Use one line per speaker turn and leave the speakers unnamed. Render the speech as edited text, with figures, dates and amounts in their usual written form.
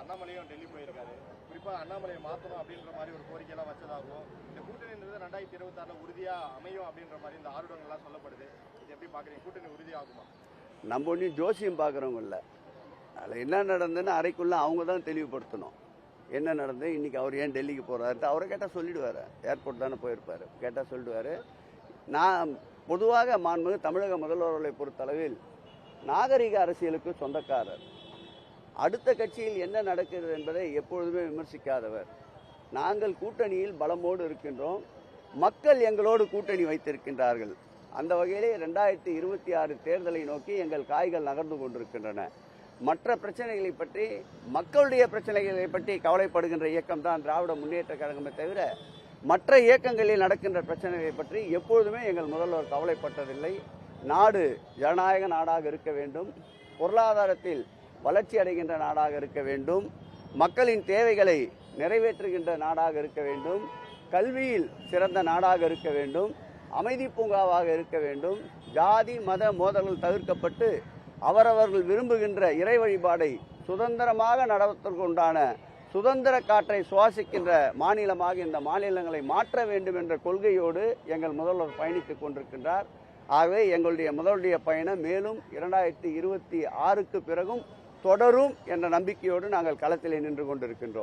அண்ணாமலையும் டெல்லி போயிருக்காரு. குறிப்பா அண்ணாமலையை மாற்றணும் அப்படின்ற மாதிரி ஒரு கோரிக்கையெல்லாம் வச்சதாகவும், இந்த கூட்டணின்றது 2026 உறுதியா அமையும் அப்படின்ற மாதிரி இந்த ஆர்வங்கள்லாம் சொல்லப்படுது. இது எப்படி பாக்குறீங்க? கூட்டணி உறுதியாகுமா?
நம்ம ஒன்றும் ஜோசியம் பார்க்குறவங்க இல்லை. அதில் என்ன நடந்ததுன்னு அறைக்குள்ளே அவங்க தான் தெளிவுபடுத்தணும். என்ன நடந்தது, இன்னைக்கு அவர் ஏன் டெல்லிக்கு போகிறாரு அவரை கேட்டால் சொல்லிடுவார். ஏர்போர்ட் தானே போயிருப்பார், கேட்டால் சொல்லிடுவார். நான் பொதுவாக மாண்புமிகு தமிழக முதல்வர்களை பொறுத்தளவில் நாகரிக அரசியலுக்கு சொந்தக்காரர். அடுத்த கட்சியில் என்ன நடக்கிறது என்பதை எப்பொழுதுமே விமர்சிக்காதவர். நாங்கள் கூட்டணியில் பலமோடு இருக்கின்றோம். மக்கள் எங்களோடு கூட்டணி வைத்திருக்கின்றார்கள். அந்த வகையிலே 2026 தேர்தலை நோக்கி எங்கள் காய்கள் நகர்ந்து கொண்டிருக்கின்றன. மற்ற பிரச்சனைகளை பற்றி, மக்களுடைய பிரச்சனைகளை பற்றி கவலைப்படுகின்ற இயக்கம் தான் திராவிட முன்னேற்ற கழகமே தவிர மற்ற இயக்கங்களில் நடக்கின்ற பிரச்சனைகளை பற்றி எப்பொழுதுமே எங்கள் முதல்வர் கவலைப்பட்டதில்லை. நாடு ஜனநாயக நாடாக இருக்க வேண்டும், பொருளாதாரத்தில் வளர்ச்சி அடைகின்ற நாடாக இருக்க வேண்டும், மக்களின் தேவைகளை நிறைவேற்றுகின்ற நாடாக இருக்க வேண்டும், கல்வியில் சிறந்த நாடாக இருக்க வேண்டும், அமைதி பூங்காவாக இருக்க வேண்டும், ஜாதி மத மோதல்கள் தவிர்க்கப்பட்டு அவரவர்கள் விரும்புகின்ற இறை வழிபாடை சுதந்திரமாக நடத்துவதற்குண்டான சுதந்திர காற்றை சுவாசிக்கின்ற மாநிலமாக இந்த மாநிலங்களை மாற்ற வேண்டும் என்ற கொள்கையோடு எங்கள் முதல்வர் பயணித்துக் கொண்டிருக்கின்றார். ஆகவே எங்களுடைய முதல்வருடைய பயணம் மேலும் 2026க்கு பிறகும் தொடரும் என்ற நம்பிக்கையோடு நாங்கள் களத்திலே நின்று கொண்டிருக்கின்றோம்.